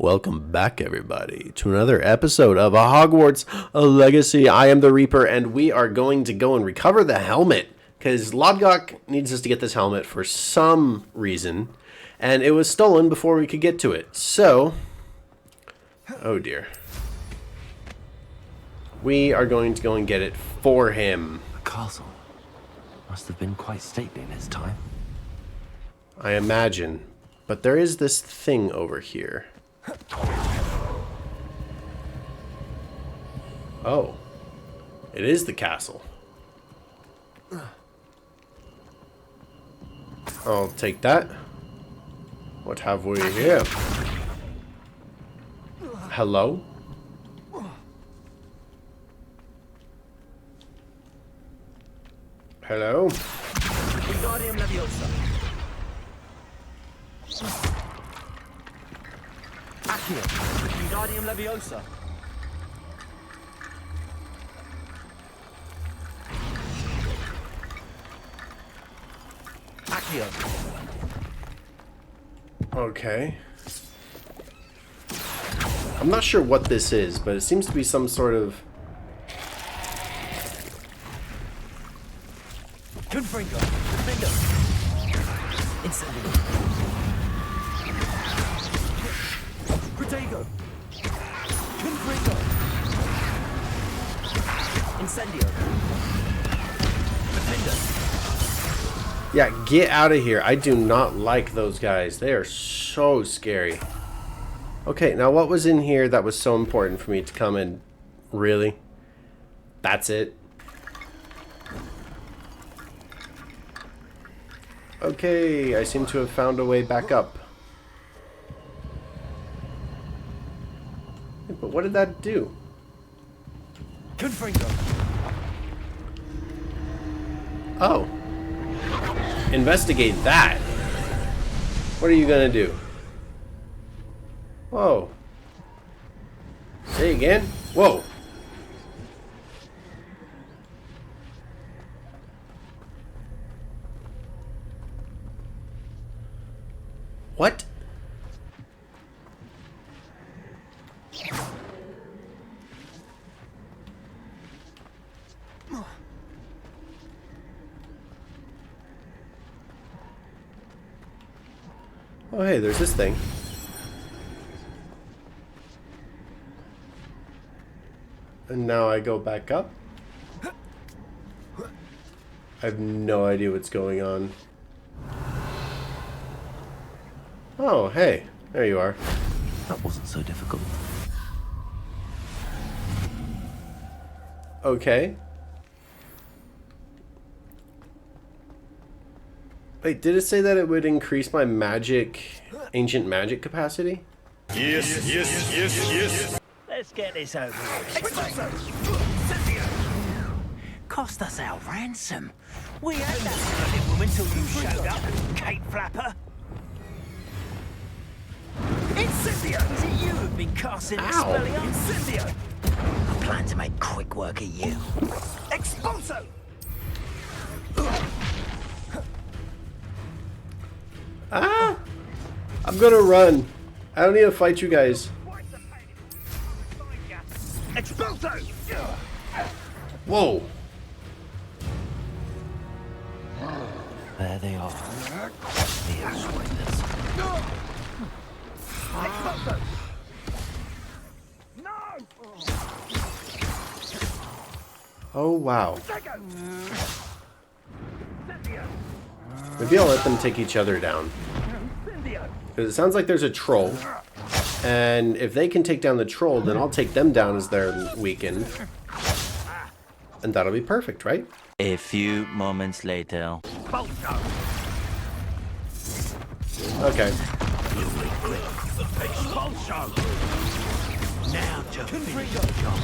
Welcome back, everybody, to another episode of a Hogwarts Legacy. I am the Reaper, and we are going to go and recover the helmet, because Lodgok needs us to get this helmet for some reason, and it was stolen before we could get to it. So, oh dear. We are going to go and get it for him. The castle must have been quite stately in its time. I imagine. But there is this thing over here. Oh. It is the castle. I'll take that. What have we here? Hello? Hello? Wingardium Leviosa. Accio. Okay. I'm not sure what this is, but it seems to be some sort of... Confringo. Confringo. Incendio. Protego. Confringo. Incendio. Defender. Yeah, get out of here. I do not like those guys. They are so scary. Okay, now what was in here that was so important for me to come in? Really? That's it? Okay, I seem to have found a way back up. But what did that do? Confringo. Oh. Investigate that. What are you gonna do? Whoa. Say again? Whoa. What? Oh, hey, there's this thing. And now I go back up. I have no idea what's going on. Oh, hey, there you are. That wasn't so difficult. Okay. Wait, did it say that it would increase my ancient magic capacity? Yes. Let's get this over with. Cost us our ransom. We had that bloody woman till you showed up, Kate Flapper. Incendio! Is it you who've been casting Expelliarmus? Incendio! I plan to make quick work of you. Expulso! Ah! I'm gonna run. I don't need to fight you guys. Expulso! Whoa. There they are. The Ashwinders. Expulso! No! Oh, wow. Maybe I'll let them take each other down. Because it sounds like there's a troll. And if they can take down the troll, then I'll take them down as they're weakened. And that'll be perfect, right? A few moments later. Okay. Now to finish the job.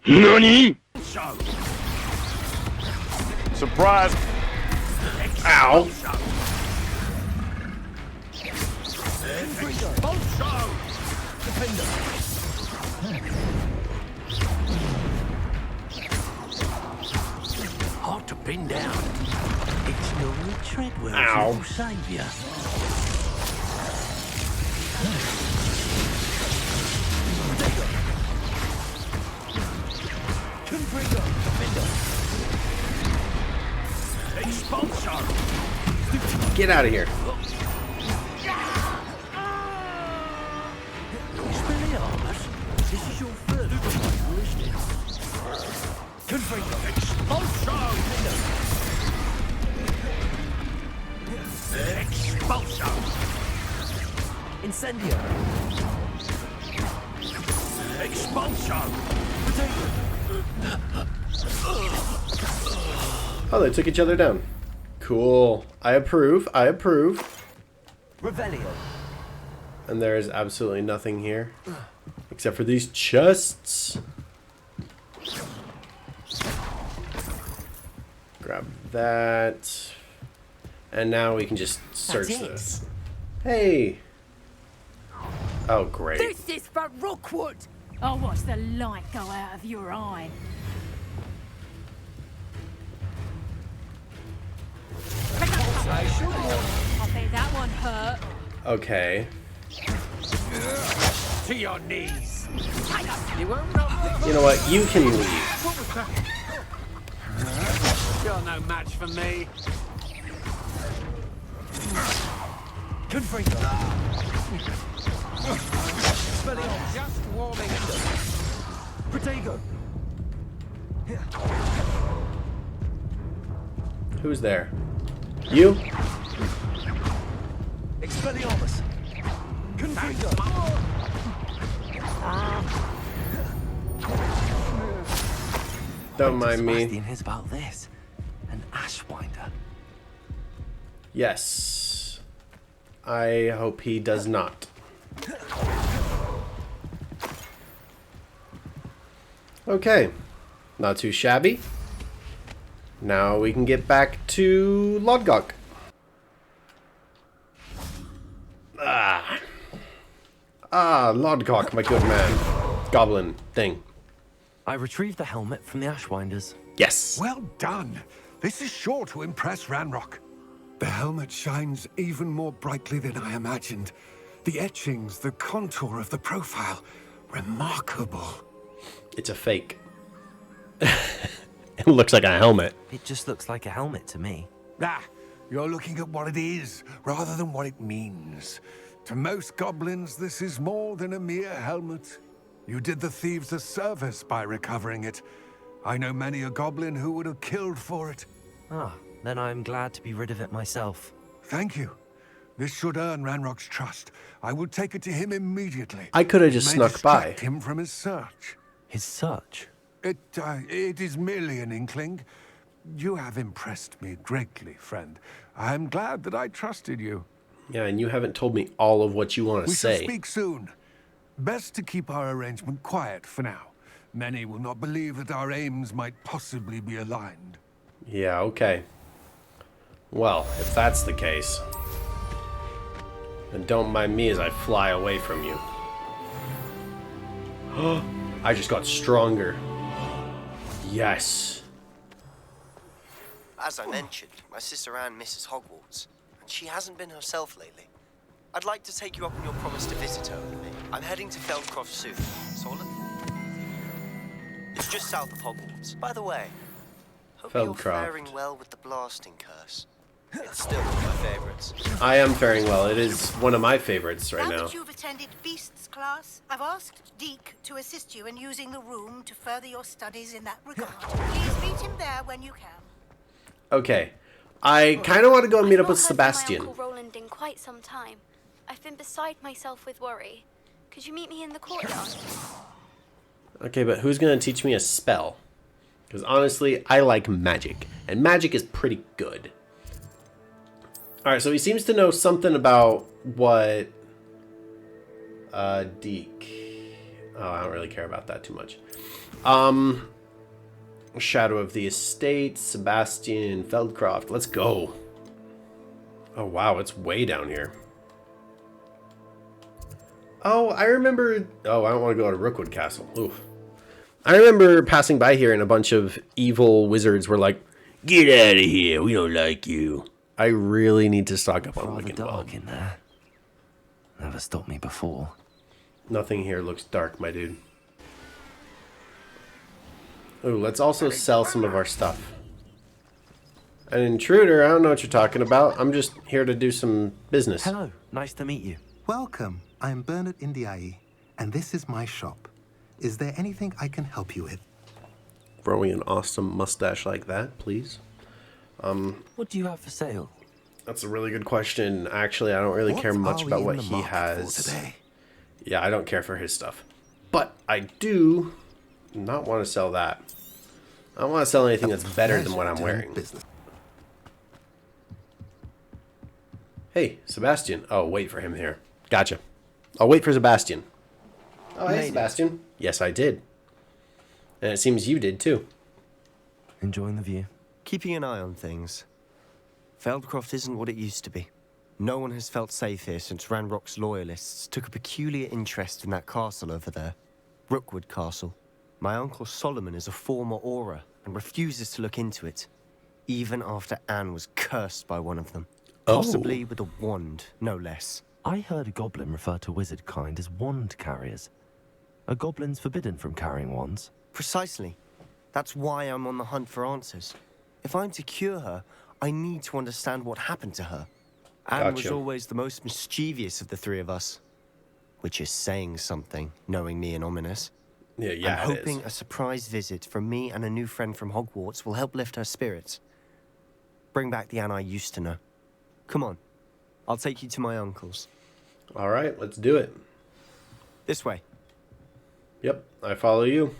NANI?! Surprise! Ow! Hard to pin down. It's no Treadwell's Ow. little saviour. Confringo. Expulsion. Get out of here. Expelliarmus. This is your third trial, isn't it? Confringo. Expulsion. Expulsion. Incendio. Expulsion. Potato. Oh, they took each other down. Cool. I approve. I approve. Revelio. And there is absolutely nothing here. Except for these chests. Grab that. And now we can just search That's it. this. Hey. Oh, great. This is for Rookwood! I'll watch the light go out of your eye. I bet that one hurt. Okay. To your knees. You know what? You can leave. You're no match for me. Confringo. Expelliarmus. Just warming up. Protego. Who's there? You? Expelliarmus. Confringo. Don't mind me. Sebastian hears about this. An Ashwinder. Yes. I hope he does not. Okay. Not too shabby. Now we can get back to Lodgok. Lodgok, my good man. Goblin thing. I retrieved the helmet from the Ashwinders. Yes. Well done. This is sure to impress Ranrock. The helmet shines even more brightly than I imagined. The etchings, the contour of the profile, remarkable. It's a fake. It looks like a helmet. It just looks like a helmet to me. Ah, you're looking at what it is, rather than what it means. To most goblins, this is more than a mere helmet. You did the thieves a service by recovering it. I know many a goblin who would have killed for it. Ah, then I'm glad to be rid of it myself. Thank you. This should earn Ranrock's trust. I will take it to him immediately. I could have just May snuck by. distract him from his search. His search? It is merely an inkling. You have impressed me greatly, friend. I am glad that I trusted you. Yeah, and you haven't told me all of what you want to We shall say. speak soon. Best to keep our arrangement quiet for now. Many will not believe that our aims might possibly be aligned. Yeah, okay. Well, if that's the case, then don't mind me as I fly away from you. I just got stronger. Yes. As I mentioned, my sister Anne misses Hogwarts, and she hasn't been herself lately. I'd like to take you up on your promise to visit her with me. I'm heading to Feldcroft soon, so I'll It's just south of Hogwarts. By the way, hope you're Feldcroft. faring well with the blasting curse. It's still one of my favorites. I am faring well. It is one of my favorites right Now now. that you've attended Beasts class, I've asked Deke to assist you in using the room to further your studies in that regard. Please meet him there when you can. Okay. I kind of want to go and meet up with I've not heard from Sebastian. my Uncle Roland in quite some time. I've been beside myself with worry. Could you meet me in the courtyard? Okay, but who's going to teach me a spell? Because honestly, I like magic. And magic is pretty good. Alright, so he seems to know something about what... Deke. Oh, I don't really care about that too much. Shadow of the Estate, Sebastian, Feldcroft. Let's go. Oh, wow, it's way down here. Oh, I remember... Oh, I don't want to go to Rookwood Castle. Oof. I remember passing by here and a bunch of evil wizards were like, Get out of here. We don't like you. I really need to stock up on Rather Wiccan dark Bulb. in there. Never stopped me before. Nothing here looks dark, my dude. Ooh, let's also sell some of our stuff. An intruder? I don't know what you're talking about. I'm just here to do some business. Hello, nice to meet you. Welcome. I'm Bernard Indiai, and this is my shop. Is there anything I can help you with? Growing an awesome mustache like that, please. What do you have for sale? That's a really good question. Actually, I don't really care much about what he has. Yeah, I don't care for his stuff. But I do not want to sell that. I don't want to sell anything that's better than what I'm wearing. Hey, Sebastian. Oh, wait for him here. Gotcha. I'll wait for Sebastian. Oh, hey, Sebastian. Yes, I did. And it seems you did, too. Enjoying the view? Keeping an eye on things. Feldcroft isn't what it used to be. No one has felt safe here since Ranrock's loyalists took a peculiar interest in that castle over there. Rookwood Castle. My uncle Solomon is a former Auror and refuses to look into it, even after Anne was cursed by one of them. Possibly with a wand, no less. I heard a goblin refer to wizard kind as wand carriers. Are goblins forbidden from carrying wands? Precisely. That's why I'm on the hunt for answers. If I'm to cure her, I need to understand what happened to her. Anne was always the most mischievous of the three of us. Which is saying something, knowing me and Ominous. Yeah, I'm hoping a surprise visit from me and a new friend from Hogwarts will help lift her spirits. Bring back the Anne I used to know. Come on. I'll take you to my uncle's. All right, let's do it. This way. Yep, I follow you.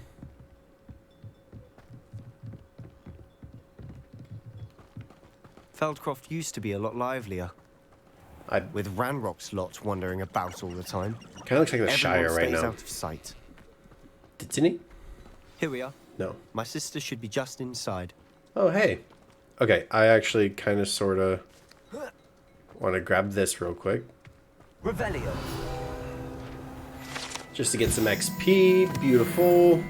Feldcroft used to be a lot livelier. With Ranrock's lot wandering about all the time. Kind of looks like the Shire right now. Out of sight. Didn't he? Here we are. No. My sister should be just inside. Oh, hey. Okay, I actually kind of, sort of want to grab this real quick. Revelio. Just to get some XP. Beautiful.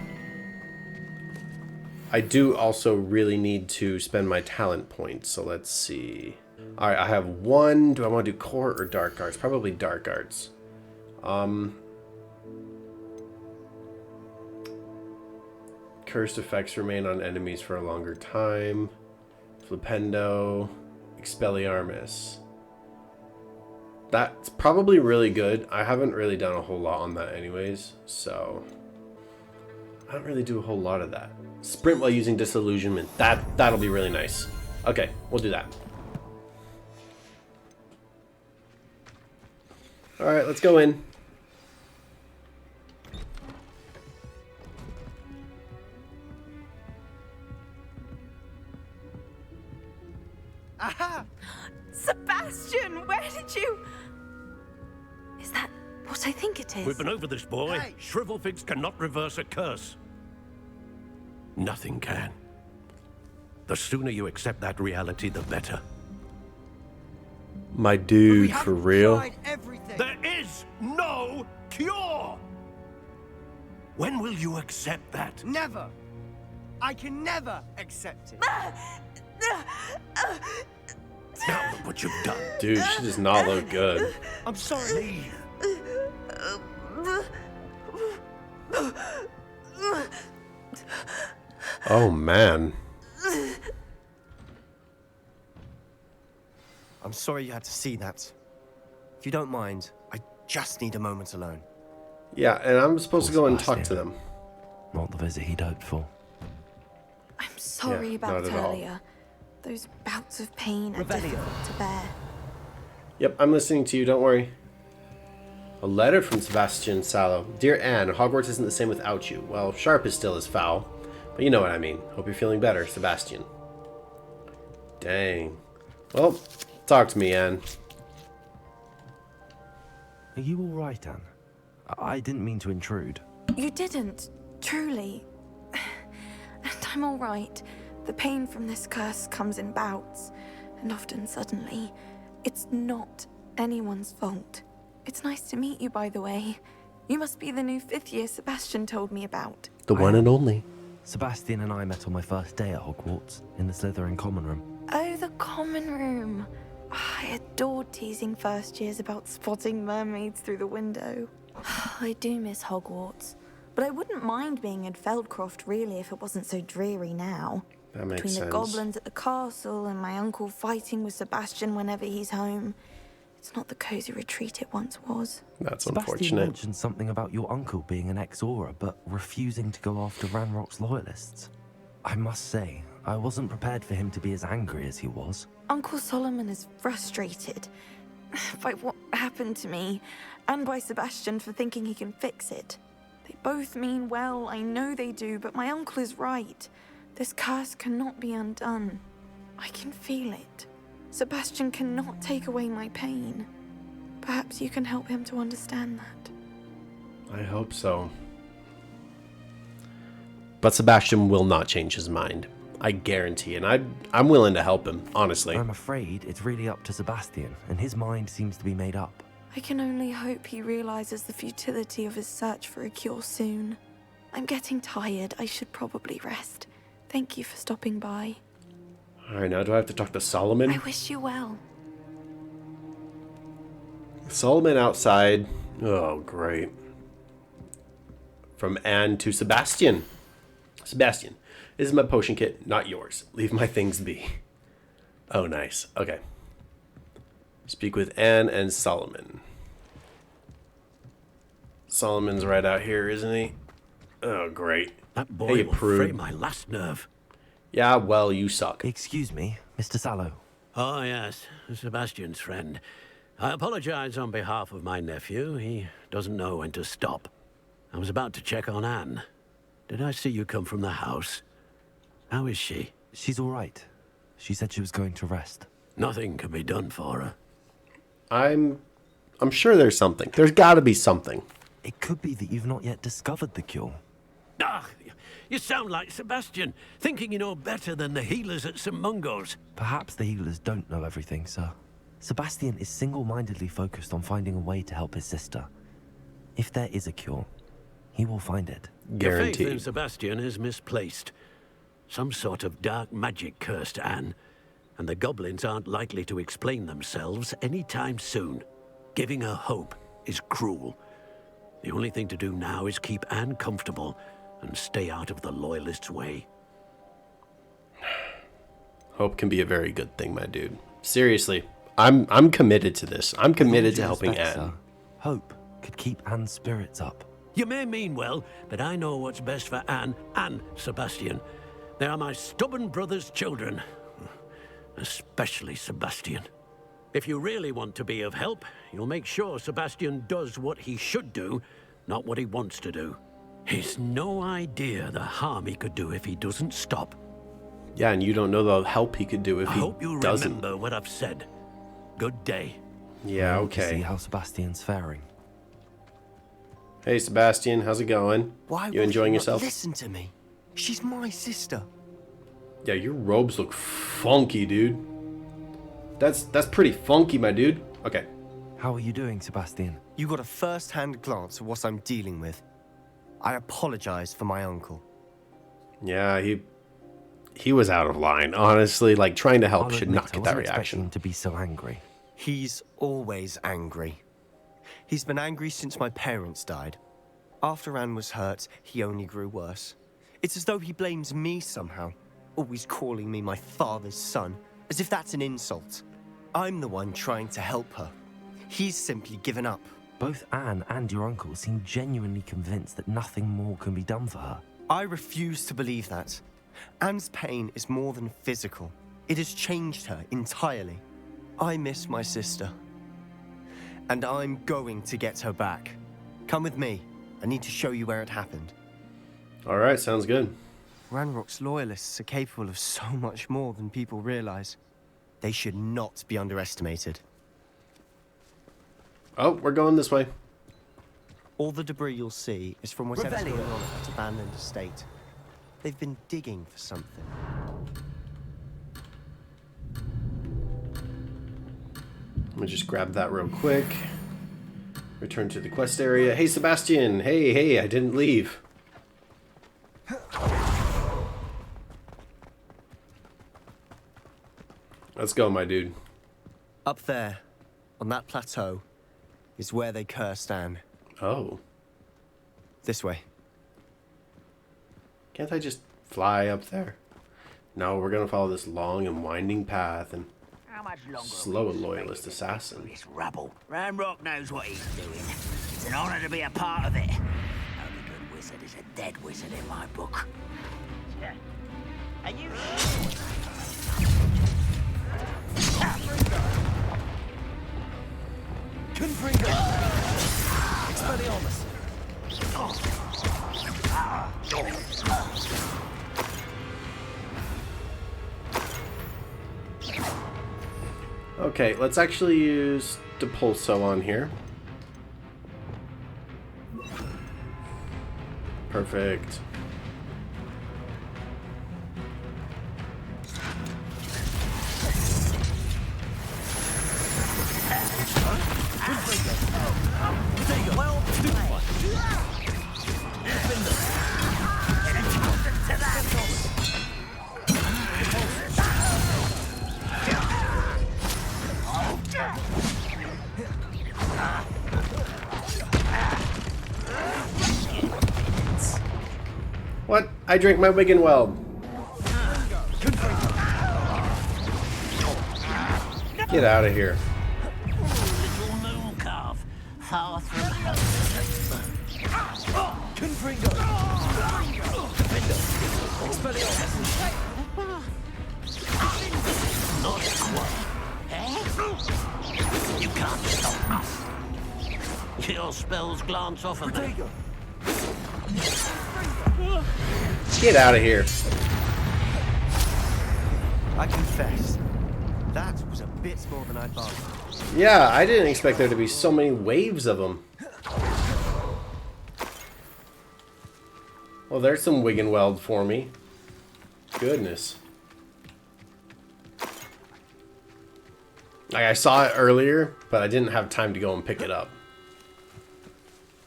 I do also really need to spend my talent points, so let's see. Alright, I have one. Do I want to do core or dark arts? Probably dark arts. Cursed effects remain on enemies for a longer time. Flipendo. Expelliarmus. That's probably really good. I haven't really done a whole lot on that anyways, so I don't really do a whole lot of that. Sprint while using disillusionment. That'll be really nice. Okay, we'll do that. Alright, let's go in. Aha! Sebastian, where did you... Is that what I think it is? We've been over this, boy. Hey. Shrivelfigs cannot reverse a curse. Nothing can. The sooner you accept that reality, the better. My dude, for real? There is no cure! When will you accept that? Never! I can never accept it. Now look what you've done. Dude, she does not look good. I'm sorry. Oh, man. I'm sorry you had to see that. If you don't mind, I just need a moment alone. Yeah, and I'm supposed to go and talk to them. Not the visit he'd hoped for. I'm sorry about earlier. Those bouts of pain are difficult to bear. Yep, I'm listening to you, don't worry. A letter from Sebastian Sallow. Dear Anne, Hogwarts isn't the same without you. Well, sharp is still as foul. But you know what I mean. Hope you're feeling better, Sebastian. Dang. Well, talk to me, Anne. Are you alright, Anne? I didn't mean to intrude. You didn't, truly. And I'm alright. The pain from this curse comes in bouts, and often suddenly. It's not anyone's fault. It's nice to meet you, by the way. You must be the new 5th year Sebastian told me about. The one and only. Sebastian and I met on my first day at Hogwarts, in the Slytherin common room. Oh, the common room. I adored teasing first years about spotting mermaids through the window. I do miss Hogwarts, but I wouldn't mind being in Feldcroft really if it wasn't so dreary now. That makes Between sense. the goblins at the castle and my uncle fighting with Sebastian whenever he's home, it's not the cozy retreat it once was. That's Sebastian unfortunate. mentioned something about your uncle being an ex-Auror, but refusing to go after Ranrock's loyalists. I must say, I wasn't prepared for him to be as angry as he was. Uncle Solomon is frustrated by what happened to me, and by Sebastian for thinking he can fix it. They both mean well, I know they do, but my uncle is right. This curse cannot be undone. I can feel it. Sebastian cannot take away my pain. Perhaps you can help him to understand that. I hope so. But Sebastian will not change his mind. I guarantee, and I'm willing to help him, honestly. I'm afraid it's really up to Sebastian, and his mind seems to be made up. I can only hope he realizes the futility of his search for a cure soon. I'm getting tired. I should probably rest. Thank you for stopping by. Alright, now do I have to talk to Solomon? I wish you well. Solomon outside. Oh, great. From Anne to Sebastian. Sebastian, this is my potion kit, not yours. Leave my things be. Oh, nice. Okay. Speak with Anne and Solomon. Solomon's right out here, isn't he? Oh, great. That boy Hey, will prude. fray my last nerve. Yeah, well, you suck. Excuse me, Mr. Sallow. Oh, yes, Sebastian's friend. I apologize on behalf of my nephew. He doesn't know when to stop. I was about to check on Anne. Did I see you come from the house? How is she? She's all right. She said she was going to rest. Nothing can be done for her. I'm sure there's something. There's got to be something. It could be that you've not yet discovered the cure. Ah, you sound like Sebastian, thinking you know better than the healers at St. Mungo's. Perhaps the healers don't know everything, sir. Sebastian is single-mindedly focused on finding a way to help his sister. If there is a cure, he will find it. Your faith in Sebastian is misplaced. Some sort of dark magic cursed Anne, and the goblins aren't likely to explain themselves anytime soon. Giving her hope is cruel. The only thing to do now is keep Anne comfortable and stay out of the Loyalists' way. Hope can be a very good thing, my dude. Seriously, I'm committed to this. I'm committed to helping Anne. Hope could keep Anne's spirits up. You may mean well, but I know what's best for Anne and Sebastian. They are my stubborn brother's children. Especially Sebastian. If you really want to be of help, you'll make sure Sebastian does what he should do, not what he wants to do. He's no idea the harm he could do if he doesn't stop. Yeah, and you don't know the help he could do if I he hope you doesn't. remember what I've said. Good day. Yeah, To see okay. how Sebastian's faring. Hey, Sebastian, how's it going? Why You will enjoying he not yourself? listen to me? She's my sister. Yeah, your robes look funky, dude. That's pretty funky, my dude. Okay. How are you doing, Sebastian? You got a first-hand glance of what I'm dealing with. I apologize for my uncle. Yeah, he was out of line. Honestly, like trying to help I'll should admit, not I get that wasn't expecting reaction. him to be so angry. He's always angry. He's been angry since my parents died. After Anne was hurt, he only grew worse. It's as though he blames me somehow, always calling me my father's son, as if that's an insult. I'm the one trying to help her. He's simply given up. Both Anne and your uncle seem genuinely convinced that nothing more can be done for her. I refuse to believe that. Anne's pain is more than physical. It has changed her entirely. I miss my sister. And I'm going to get her back. Come with me. I need to show you where it happened. All right, sounds good. Ranrock's loyalists are capable of so much more than people realize. They should not be underestimated. Oh, we're going this way. All the debris you'll see is from whatever's going on at that abandoned estate. They've been digging for something. Let me just grab that real quick. Return to the quest area. Hey, Sebastian. Hey, I didn't leave. Let's go, my dude. Up there, on that plateau, is where they cursed Anne. Oh. This way. Can't I just fly up there? No, we're gonna follow this long and winding path and slow a loyalist assassin. This rabble. Ranrock knows what he's doing. It's an honor to be a part of it. Only good wizard is a dead wizard in my book. Are you... Confringo! Expelliarmus! Okay, let's actually use Depulso on here. Perfect. What? I drink my Wigan Weld. Get out of here. Little moon calf, far from home. Confringo! Expelliarmus! Not quite. Eh? You can't stop us. Your spells glance off of me. Get out of here. I confess, that was a bit more than I thought. Yeah, I didn't expect there to be so many waves of them. Well, there's some Wigan Weld for me. Goodness. Like, I saw it earlier, but I didn't have time to go and pick it up.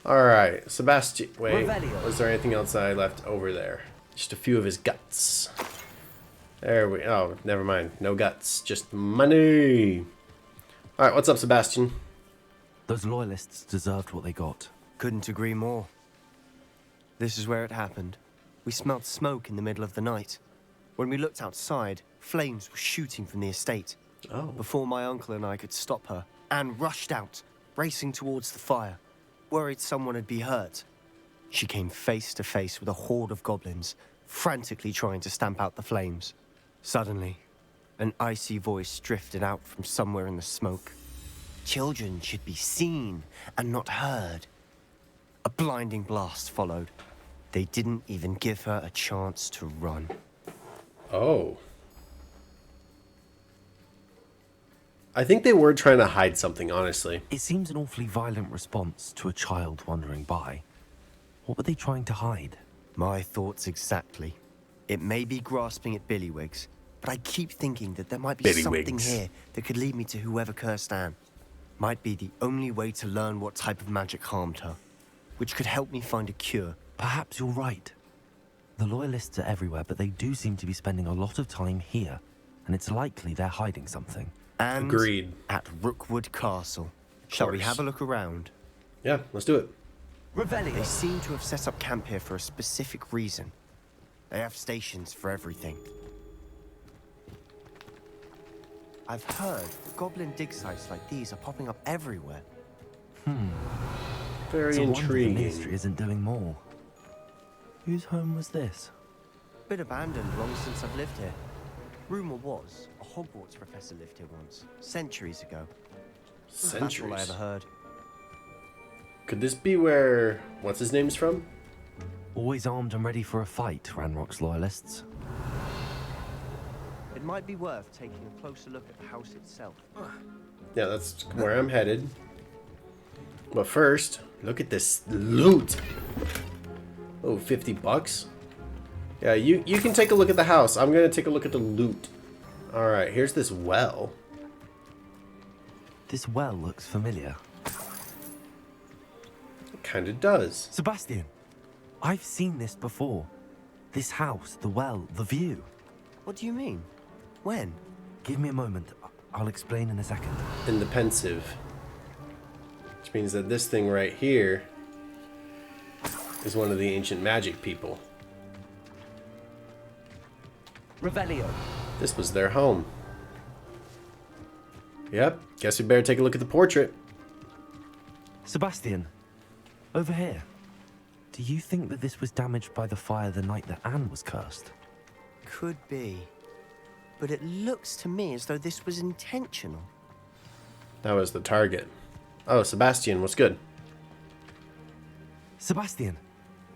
Alright, Sebastian. Wait, was there anything else that I left over there? Just a few of his guts. There we... Oh, never mind. No guts. Just money. Alright, what's up, Sebastian? Those loyalists deserved what they got. Couldn't agree more. This is where it happened. We smelled smoke in the middle of the night. When we looked outside, flames were shooting from the estate. Oh. Before my uncle and I could stop her, Anne rushed out, racing towards the fire, worried someone would be hurt. She came face to face with a horde of goblins, frantically trying to stamp out the flames. Suddenly, an icy voice drifted out from somewhere in the smoke. Children should be seen and not heard. A blinding blast followed. They didn't even give her a chance to run. Oh. I think they were trying to hide something, honestly. It seems an awfully violent response to a child wandering by. What were they trying to hide? My thoughts exactly. It may be grasping at Billywigs, but I keep thinking that there might be something here that could lead me to whoever cursed Anne. Might be the only way to learn what type of magic harmed her, which could help me find a cure. Perhaps you're right. The loyalists are everywhere, but they do seem to be spending a lot of time here, and it's likely they're hiding something. And agreed. At Rookwood Castle. Shall we have a look around? Yeah, let's do it. They seem to have set up camp here for a specific reason. They have stations for everything. I've heard that goblin dig sites like these are popping up everywhere. Very It's a wonder intriguing. the ministry isn't doing more. Whose home was this? Been abandoned long since I've lived here. Rumor was a Hogwarts professor lived here once, centuries ago. That's all I ever heard. Could this be where what's his name's from? Always armed and ready for a fight, Ranrock's loyalists. It might be worth taking a closer look at the house itself. Yeah, that's where I'm headed. But first, look at this loot. Oh, 50 bucks? Yeah, you can take a look at the house. I'm gonna take a look at the loot. Alright, here's this well. This well looks familiar. It kinda does. Sebastian, I've seen this before. This house, the well, the view. What do you mean? When? Give me a moment. I'll explain in a second. In the pensive. Which means that this thing right here is one of the ancient magic people. Revelio. This was their home. Yep, guess we better take a look at the portrait. Sebastian, over here. Do you think that this was damaged by the fire the night that Anne was cursed? Could be. But it looks to me as though this was intentional. That was the target. Oh, Sebastian, what's good? Sebastian,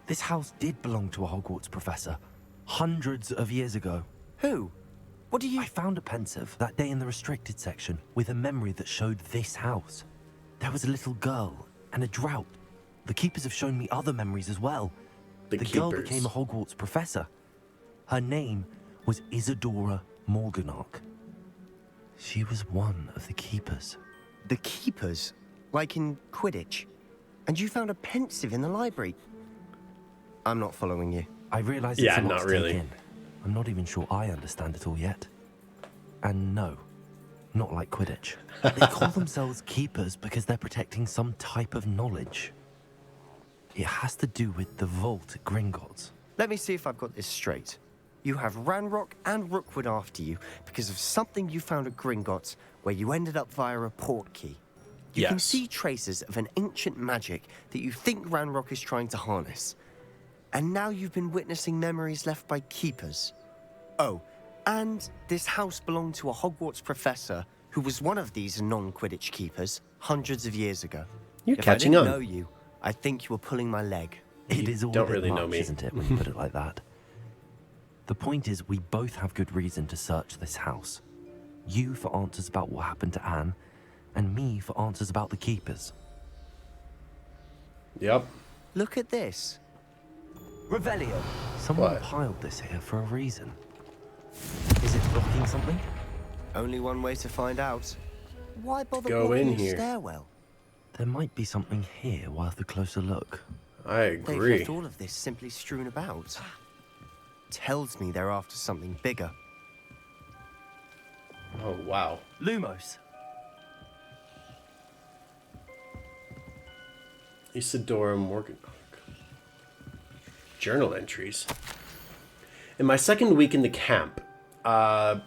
this house did belong to a Hogwarts professor. Hundreds of years ago. Who? What do you... I found a pensive that day in the restricted section with a memory that showed this house. There was a little girl and a drought. The keepers have shown me other memories as well. The girl became a Hogwarts professor. Her name was Isadora Morganach. She was one of the keepers. The keepers? Like in Quidditch? And you found a pensive in the library? I'm not following you. I realize it's a lot to take in. I'm not even sure I understand it all yet. And no, not like Quidditch. They call themselves keepers because they're protecting some type of knowledge. It has to do with the vault at Gringotts. Let me see if I've got this straight. You have Ranrock and Rookwood after you because of something you found at Gringotts where you ended up via a port key. You can see traces of an ancient magic that you think Ranrock is trying to harness. And now you've been witnessing memories left by keepers. Oh, and this house belonged to a Hogwarts professor who was one of these non-Quidditch keepers hundreds of years ago. You're if catching I on. didn't know you, I think you were pulling my leg. It is all don't a bit really much, know me. isn't it, when you put it like that? The point is, we both have good reason to search this house. You for answers about what happened to Anne, and me for answers about the keepers. Yep. Look at this. Revelio. Someone piled this here for a reason. Is it blocking something? Only one way to find out. Why bother Go blocking in the here. stairwell? There might be something here worth a closer look. I They've agree. left all of this simply strewn about. Tells me they're after something bigger. Oh, wow. Lumos. Isadora Morganach. Journal entries. In my second week in the camp,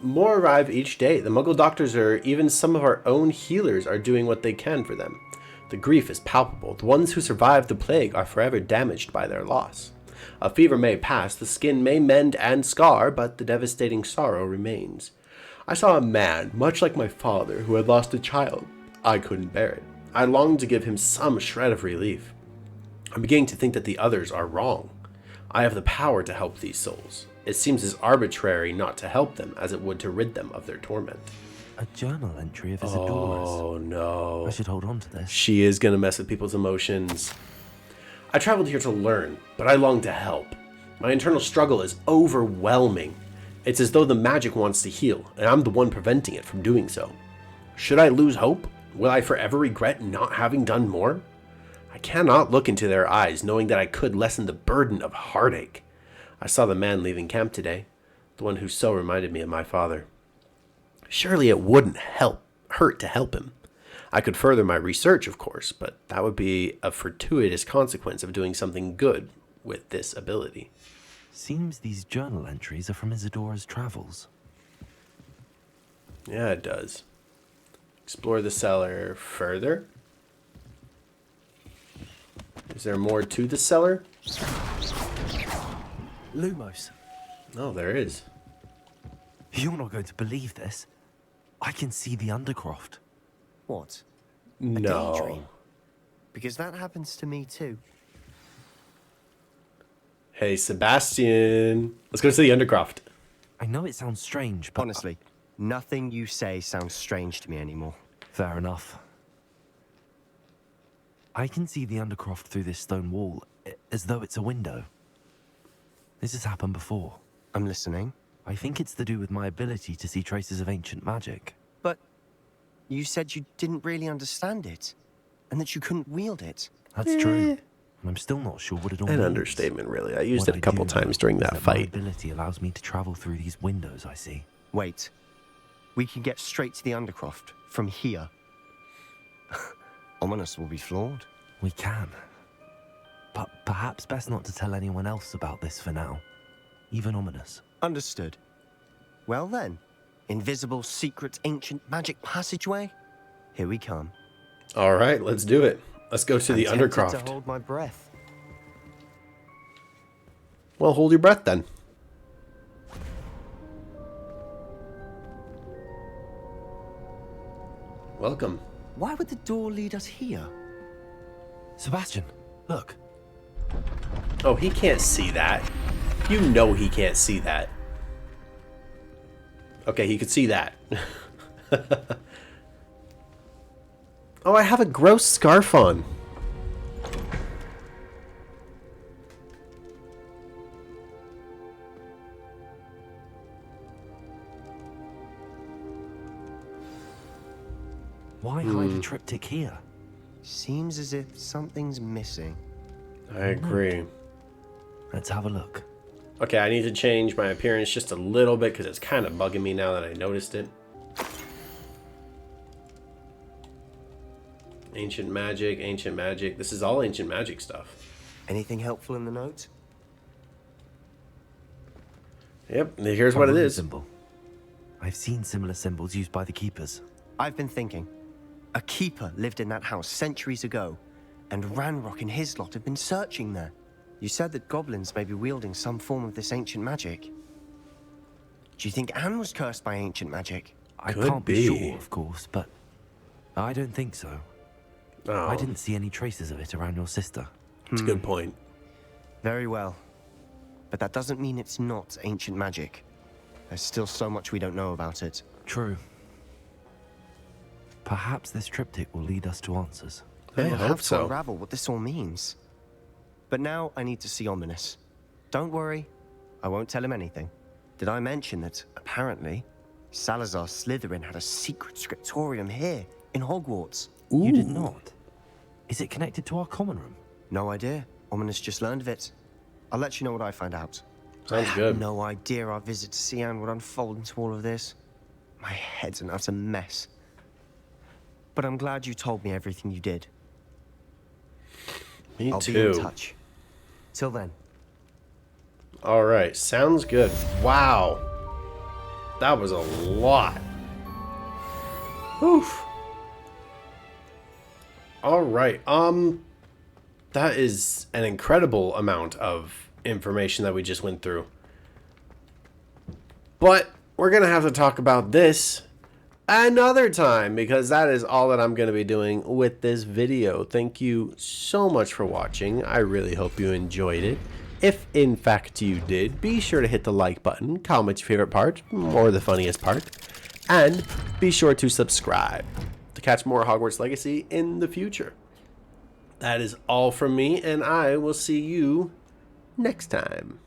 more arrive each day. The Muggle doctors or even some of our own healers are doing what they can for them. The grief is palpable. The ones who survived the plague are forever damaged by their loss. A fever may pass, the skin may mend and scar, but the devastating sorrow remains. I saw a man, much like my father, who had lost a child. I couldn't bear it. I longed to give him some shred of relief. I'm beginning to think that the others are wrong. I have the power to help these souls. It seems as arbitrary not to help them as it would to rid them of their torment. A journal entry of Isadora's. Oh no. I should hold on to this. She is going to mess with people's emotions. I traveled here to learn, but I long to help. My internal struggle is overwhelming. It's as though the magic wants to heal, and I'm the one preventing it from doing so. Should I lose hope? Will I forever regret not having done more? I cannot look into their eyes knowing that I could lessen the burden of heartache. I saw the man leaving camp today, the one who so reminded me of my father. Surely it wouldn't hurt to help him. I could further my research, of course, but that would be a fortuitous consequence of doing something good with this ability. Seems these journal entries are from Isadora's travels. Yeah, it does. Explore the cellar further. Is there more to the cellar? Lumos. Oh, there is. You're not going to believe this. I can see the Undercroft. What? No. A daydream? Because that happens to me too. Hey, Sebastian. Let's go to the Undercroft. I know it sounds strange, but... Honestly, nothing you say sounds strange to me anymore. Fair enough. I can see the Undercroft through this stone wall, as though it's a window. This has happened before. I'm listening. I think it's to do with my ability to see traces of ancient magic. But you said you didn't really understand it, and that you couldn't wield it. That's true. And I'm still not sure what it all means. An understatement, really. I used What it a couple do times know during is that My fight. ability allows me to travel through these windows I see. Wait. We can get straight to the Undercroft from here. Ominous will be flawed. We can. But perhaps best not to tell anyone else about this for now. Even Ominous. Understood. Well then, invisible, secret, ancient magic passageway? Here we come. All right, let's do it. Let's go to the I'm tempted Undercroft. to hold my breath. Well, hold your breath then. Welcome. Why would the door lead us here? Sebastian, look. Oh, he can't see that. You know he can't see that. Okay, he could see that. Oh, I have a gross scarf on. Why hide a triptych here? Seems as if something's missing. I agree. Let's have a look. Okay, I need to change my appearance just a little bit because it's kind of bugging me now that I noticed it. Ancient magic, ancient magic. This is all ancient magic stuff. Anything helpful in the note? Yep, here's what it is. Symbol. I've seen similar symbols used by the keepers. I've been thinking. A keeper lived in that house centuries ago, and Ranrock and his lot have been searching there. You said that goblins may be wielding some form of this ancient magic. Do you think Anne was cursed by ancient magic? I can't be sure, of course, but I don't think so. Oh. I didn't see any traces of it around your sister. That's a good point. Very well. But that doesn't mean it's not ancient magic. There's still so much we don't know about it. True. Perhaps this triptych will lead us to answers. I We'll hope have to so. unravel what this all means. But now I need to see Ominous. Don't worry, I won't tell him anything. Did I mention that, apparently, Salazar Slytherin had a secret scriptorium here, in Hogwarts? You did not? Is it connected to our common room? No idea. Ominous just learned of it. I'll let you know what I find out. Sounds I good. had no idea our visit to Sian would unfold into all of this. My head's an utter mess. But I'm glad you told me everything you did. Me I'll too. be in touch. Till then. All right, sounds good. Wow, that was a lot. Oof. All right, that is an incredible amount of information that we just went through. But we're gonna have to talk about this another time because that is all that I'm going to be doing with this video. Thank you so much for watching. I really hope you enjoyed it. If in fact you did, be sure to hit the like button, comment your favorite part or the funniest part, and be sure to subscribe to catch more Hogwarts Legacy in the future. That is all from me, and I will see you next time.